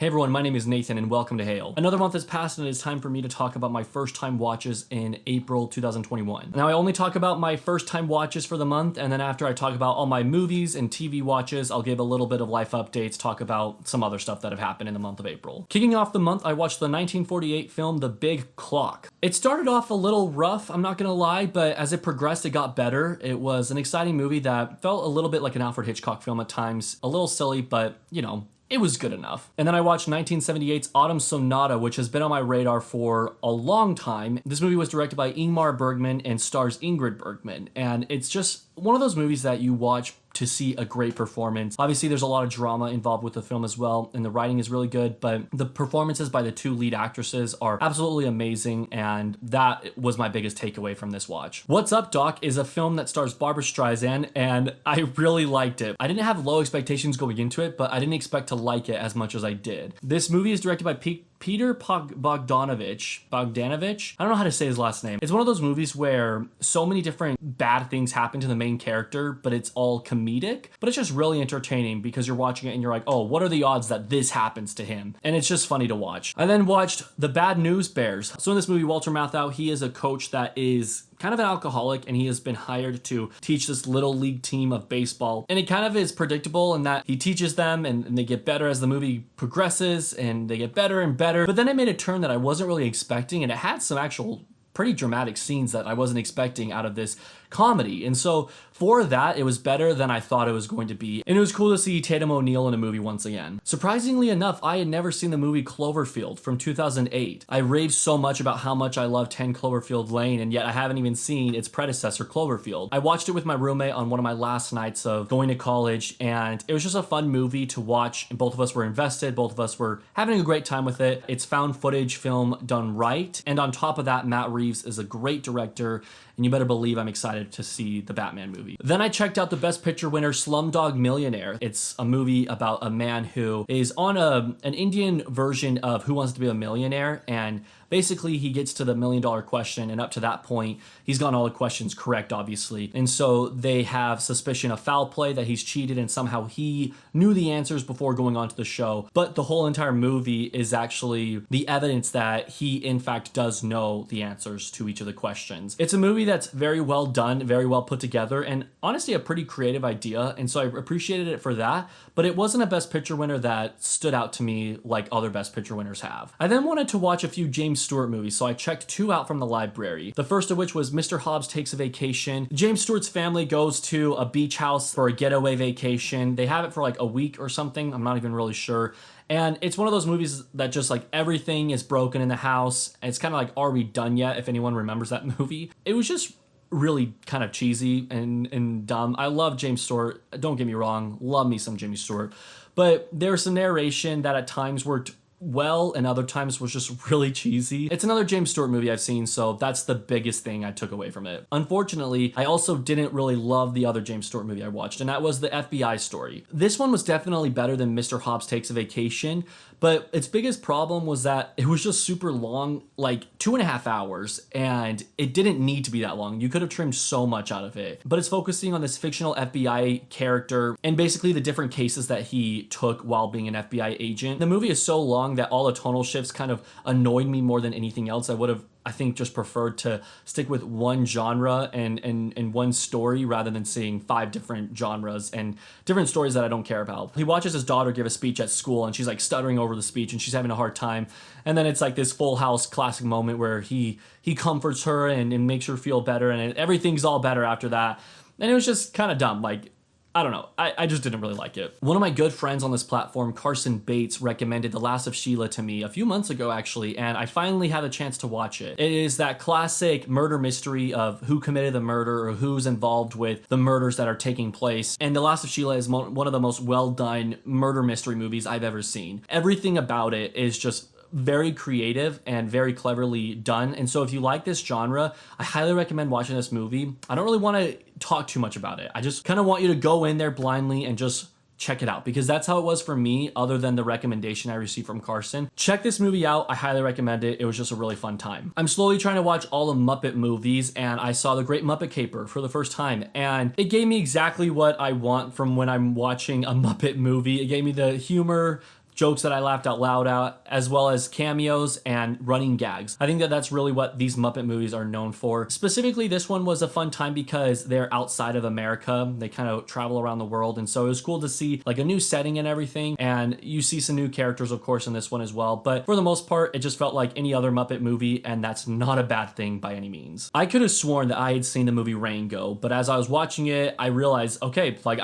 Hey everyone, my name is Nathan and welcome to Hail. Another month has passed and it is time for me to talk about my first time watches in April 2021. Now I only talk about my first time watches for the month, and then after I talk about all my movies and TV watches, I'll give a little bit of life updates, talk about some other stuff that have happened in the month of April. Kicking off the month, I watched the 1948 film The Big Clock. It started off a little rough, I'm not gonna lie, but as it progressed it got better. It was an exciting movie that felt a little bit like an Alfred Hitchcock film at times, a little silly, but you know, it was good enough. And then I watched 1978's Autumn Sonata, which has been on my radar for a long time. This movie was directed by Ingmar Bergman and stars Ingrid Bergman. And it's just one of those movies that you watch to see a great performance. Obviously, there's a lot of drama involved with the film as well, and the writing is really good, but the performances by the two lead actresses are absolutely amazing, and that was my biggest takeaway from this watch. What's Up, Doc is a film that stars Barbra Streisand, and I really liked it. I didn't have low expectations going into it, but I didn't expect to like it as much as I did. This movie is directed by Peter Bogdanovich. I don't know how to say his last name. It's one of those movies where so many different bad things happen to the main character, but it's all comedic. But it's just really entertaining because you're watching it and you're like, oh, what are the odds that this happens to him? And it's just funny to watch. I then watched The Bad News Bears. So in this movie, Walter Matthau, he is a coach that is kind of an alcoholic, and he has been hired to teach this little league team of baseball. And it kind of is predictable in that he teaches them and they get better as the movie progresses, and they get better and better. But then it made a turn that I wasn't really expecting, and it had some actual pretty dramatic scenes that I wasn't expecting out of this comedy. And so for that, it was better than I thought it was going to be. And it was cool to see Tatum O'Neal in a movie once again. Surprisingly enough, I had never seen the movie Cloverfield from 2008. I raved so much about how much I love 10 Cloverfield Lane, and yet I haven't even seen its predecessor, Cloverfield. I watched it with my roommate on one of my last nights of going to college, and it was just a fun movie to watch. And both of us were invested. Both of us were having a great time with it. It's found footage film done right. And on top of that, Matt Reeves is a great director, and you better believe I'm excited to see the Batman movie. Then I checked out the Best Picture winner, Slumdog Millionaire. It's a movie about a man who is on an Indian version of Who Wants to Be a Millionaire, and basically he gets to the $1 million question, and up to that point, he's gotten all the questions correct, obviously. And so they have suspicion of foul play, that he's cheated, and somehow he knew the answers before going on to the show. But the whole entire movie is actually the evidence that he, in fact, does know the answers to each of the questions. It's a movie that's very well done, very well put together, and honestly a pretty creative idea, and so I appreciated it for that, but it wasn't a Best Picture winner that stood out to me like other Best Picture winners have. I then wanted to watch a few James Stewart movies, so I checked two out from the library. The first of which was Mr. Hobbs Takes a Vacation. James Stewart's family goes to a beach house for a getaway vacation. They have it for like a week or something, I'm not even really sure. And it's one of those movies that just like everything is broken in the house. It's kind of like, are we done yet? If anyone remembers that movie. It was just really kind of cheesy and dumb. I love James Stewart. Don't get me wrong. Love me some James Stewart. But there's some narration that at times worked well and other times was just really cheesy. It's another James Stewart movie I've seen, so that's the biggest thing I took away from it. Unfortunately, I also didn't really love the other James Stewart movie I watched, and that was The FBI Story. This one was definitely better than Mr. Hobbs Takes a Vacation, but its biggest problem was that it was just super long, like 2.5 hours, and it didn't need to be that long. You could have trimmed so much out of it. But it's focusing on this fictional FBI character and basically the different cases that he took while being an FBI agent. The movie is so long that all the tonal shifts kind of annoyed me more than anything else. I would have, I think, just preferred to stick with one genre and one story rather than seeing 5 different genres and different stories that I don't care about. He watches his daughter give a speech at school, and she's like stuttering over the speech and she's having a hard time. And then it's like this Full House classic moment where he comforts her and makes her feel better, and everything's all better after that. And it was just kind of dumb. Like, I don't know. I just didn't really like it. One of my good friends on this platform, Carson Bates, recommended The Last of Sheila to me a few months ago, actually, and I finally had a chance to watch it. It is that classic murder mystery of who committed the murder or who's involved with the murders that are taking place. And The Last of Sheila is one of the most well-done murder mystery movies I've ever seen. Everything about it is just very creative and very cleverly done. And so if you like this genre, I highly recommend watching this movie. I don't really want to talk too much about it. I just kind of want you to go in there blindly and just check it out, because that's how it was for me, other than the recommendation I received from Carson. Check this movie out. I highly recommend it. It was just a really fun time. I'm slowly trying to watch all the Muppet movies, and I saw The Great Muppet Caper for the first time, and it gave me exactly what I want from when I'm watching a Muppet movie. It gave me the humor, jokes that I laughed out loud at, as well as cameos and running gags. I think that that's really what these Muppet movies are known for. Specifically, this one was a fun time because they're outside of America. They kind of travel around the world, and so it was cool to see like a new setting and everything, and you see some new characters, of course, in this one as well. But for the most part, it just felt like any other Muppet movie, and that's not a bad thing by any means. I could have sworn that I had seen the movie Rango, but as I was watching it, I realized, okay, like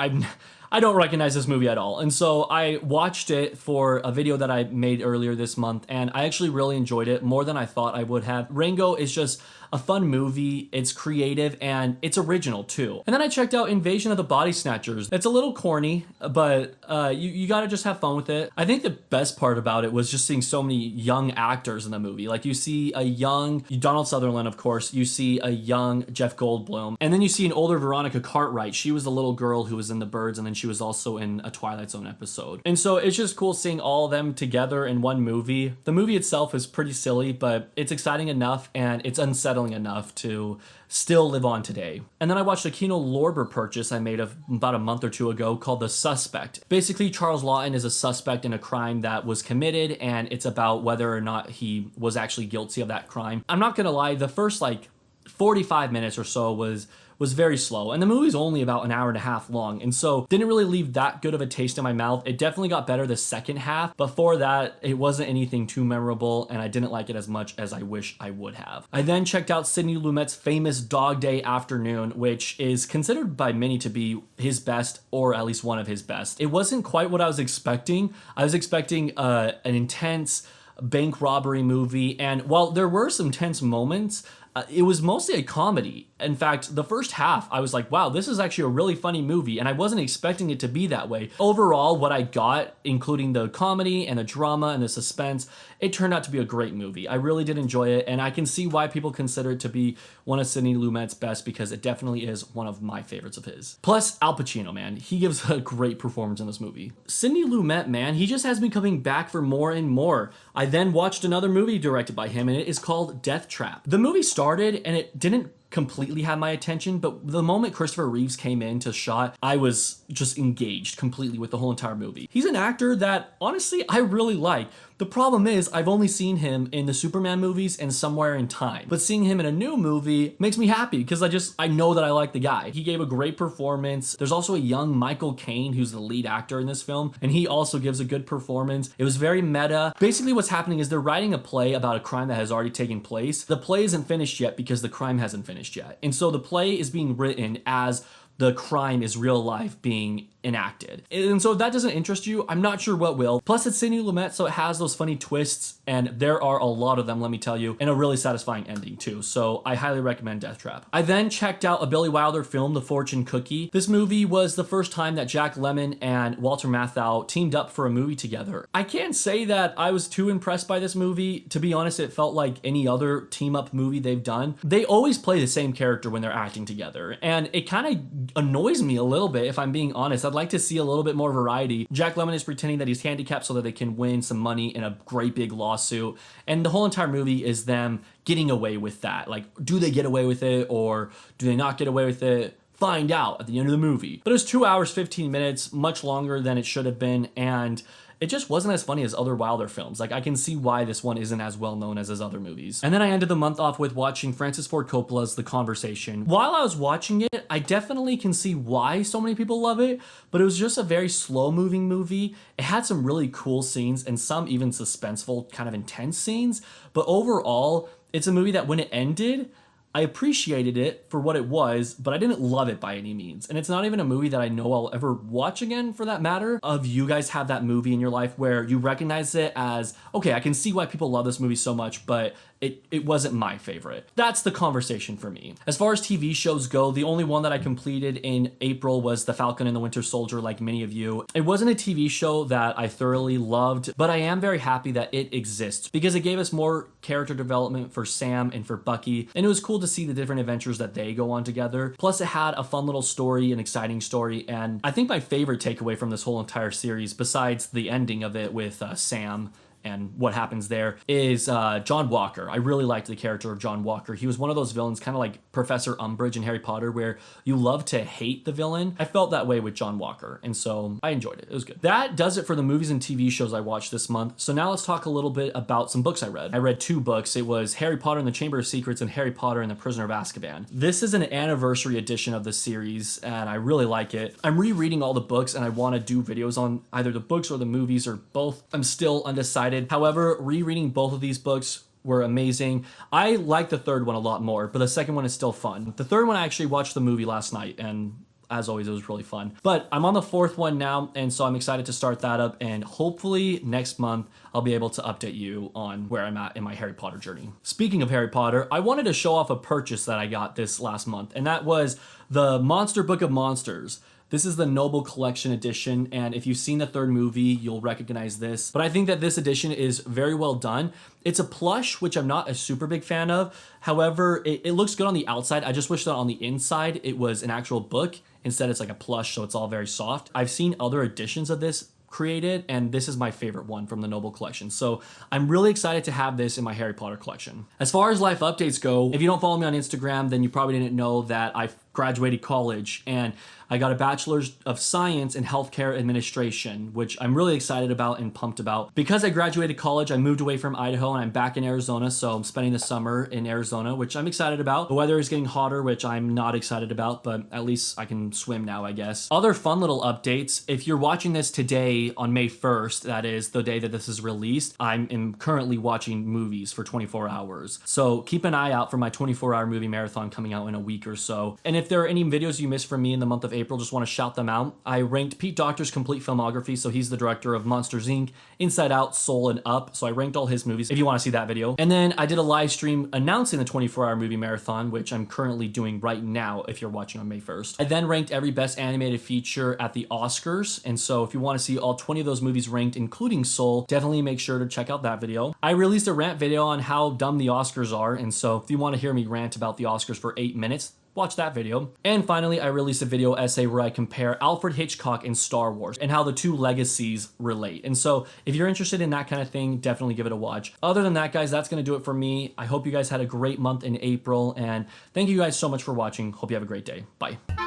I don't recognize this movie at all. And so I watched it for a video that I made earlier this month, and I actually really enjoyed it more than I thought I would have. Rango is just a fun movie. It's creative and it's original too. And then I checked out Invasion of the Body Snatchers. It's a little corny, but you gotta just have fun with it. I think the best part about it was just seeing so many young actors in the movie. Like you see a young Donald Sutherland, of course, you see a young Jeff Goldblum, and then you see an older Veronica Cartwright. She was the little girl who was in The Birds, and then she was also in a Twilight Zone episode. And so it's just cool seeing all of them together in one movie. The movie itself is pretty silly, but it's exciting enough and it's unsettling enough to still live on today. And then I watched a Kino Lorber purchase I made about a month or two ago called The Suspect. Basically, Charles Laughton is a suspect in a crime that was committed, and it's about whether or not he was actually guilty of that crime. I'm not gonna lie, the first like 45 minutes or so was very slow, and the movie's only about an hour and a half long, and so didn't really leave that good of a taste in my mouth. It definitely got better the second half. Before that, it wasn't anything too memorable, and I didn't like it as much as I wish I would have. I then checked out Sidney Lumet's famous Dog Day Afternoon, which is considered by many to be his best, or at least one of his best. It wasn't quite what I was expecting. I was expecting an intense bank robbery movie, and while there were some tense moments, it was mostly a comedy. In fact, the first half, I was like, wow, this is actually a really funny movie, and I wasn't expecting it to be that way. Overall, what I got, including the comedy and the drama and the suspense, it turned out to be a great movie. I really did enjoy it, and I can see why people consider it to be one of Sidney Lumet's best, because it definitely is one of my favorites of his. Plus, Al Pacino, man, he gives a great performance in this movie. Sidney Lumet, man, he just has me coming back for more and more. I then watched another movie directed by him, and it is called Death Trap. The movie started, and it didn't completely had my attention, but the moment Christopher Reeves came into shot, I was just engaged completely with the whole entire movie. He's an actor that, honestly, I really like. The problem is, I've only seen him in the Superman movies and Somewhere in Time. But seeing him in a new movie makes me happy, because I know that I like the guy. He gave a great performance. There's also a young Michael Caine who's the lead actor in this film, and he also gives a good performance. It was very meta. Basically what's happening is they're writing a play about a crime that has already taken place. The play isn't finished yet because the crime hasn't finished yet. And so the play is being written as the crime is real life being enacted. And so if that doesn't interest you, I'm not sure what will. Plus it's Sidney Lumet, so it has those funny twists, and there are a lot of them, let me tell you, and a really satisfying ending too. So I highly recommend Death Trap. I then checked out a Billy Wilder film, The Fortune Cookie. This movie was the first time that Jack Lemmon and Walter Matthau teamed up for a movie together. I can't say that I was too impressed by this movie. To be honest, it felt like any other team-up movie they've done. They always play the same character when they're acting together, and it kind of annoys me a little bit, if I'm being honest. I'd like to see a little bit more variety. Jack Lemmon is pretending that he's handicapped so that they can win some money in a great big lawsuit, and the whole entire movie is them getting away with that. Like, do they get away with it, or do they not get away with it? Find out at the end of the movie. But it was 2 hours, 15 minutes, much longer than it should have been, and it just wasn't as funny as other Wilder films. Like, I can see why this one isn't as well known as his other movies. And then I ended the month off with watching Francis Ford Coppola's The Conversation. While I was watching it, I definitely can see why so many people love it, but it was just a very slow-moving movie. It had some really cool scenes and some even suspenseful, kind of intense scenes, but overall, it's a movie that when it ended, I appreciated it for what it was, but I didn't love it by any means. And it's not even a movie that I know I'll ever watch again, for that matter. Of you guys have that movie in your life where you recognize it as, okay, I can see why people love this movie so much, but it wasn't my favorite. That's The Conversation for me. As far as TV shows go, the only one that I completed in April was The Falcon and the Winter Soldier, like many of you. It wasn't a TV show that I thoroughly loved, but I am very happy that it exists because it gave us more character development for Sam and for Bucky, and it was cool to see the different adventures that they go on together. Plus it had a fun little story, an exciting story, and I think my favorite takeaway from this whole entire series, besides the ending of it with Sam and what happens there is John Walker. I really liked the character of John Walker. He was one of those villains, kind of like Professor Umbridge in Harry Potter, where you love to hate the villain. I felt that way with John Walker, and so I enjoyed it. It was good. That does it for the movies and TV shows I watched this month. So now let's talk a little bit about some books I read. I read 2 books. It was Harry Potter and the Chamber of Secrets and Harry Potter and the Prisoner of Azkaban. This is an anniversary edition of the series, and I really like it. I'm rereading all the books, and I want to do videos on either the books or the movies or both. I'm still undecided. However, rereading both of these books were amazing. I like the third one a lot more, but the second one is still fun. The third one, I actually watched the movie last night, and as always, it was really fun. But I'm on the 4th one now, and so I'm excited to start that up, and hopefully next month I'll be able to update you on where I'm at in my Harry Potter journey. Speaking of Harry Potter, I wanted to show off a purchase that I got this last month, and that was the Monster Book of Monsters. This is the Noble Collection edition, and if you've seen the 3rd movie, you'll recognize this. But I think that this edition is very well done. It's a plush, which I'm not a super big fan of. However, it looks good on the outside. I just wish that on the inside, it was an actual book. Instead, it's like a plush, so it's all very soft. I've seen other editions of this created, and this is my favorite one from the Noble Collection. So I'm really excited to have this in my Harry Potter collection. As far as life updates go, if you don't follow me on Instagram, then you probably didn't know that I graduated college, and I got a Bachelor's of Science in Healthcare Administration, which I'm really excited about and pumped about. Because I graduated college, I moved away from Idaho and I'm back in Arizona, so I'm spending the summer in Arizona, which I'm excited about. The weather is getting hotter, which I'm not excited about, but at least I can swim now, I guess. Other fun little updates. If you're watching this today on May 1st, that is the day that this is released, I am currently watching movies for 24 hours. So keep an eye out for my 24-hour movie marathon coming out in a week or so. And if there are any videos you missed from me in the month of April, just want to shout them out. I ranked Pete Docter's complete filmography, so he's the director of Monsters, Inc., Inside Out, Soul, and Up, so I ranked all his movies if you want to see that video. And then I did a live stream announcing the 24-hour movie marathon, which I'm currently doing right now if you're watching on May 1st. I then ranked every best animated feature at the Oscars, and so if you want to see all 20 of those movies ranked, including Soul, definitely make sure to check out that video. I released a rant video on how dumb the Oscars are, and so if you want to hear me rant about the Oscars for 8 minutes, watch that video. And finally, I released a video essay where I compare Alfred Hitchcock and Star Wars and how the 2 legacies relate. And so if you're interested in that kind of thing, definitely give it a watch. Other than that, guys, that's going to do it for me. I hope you guys had a great month in April, and thank you guys so much for watching. Hope you have a great day. Bye.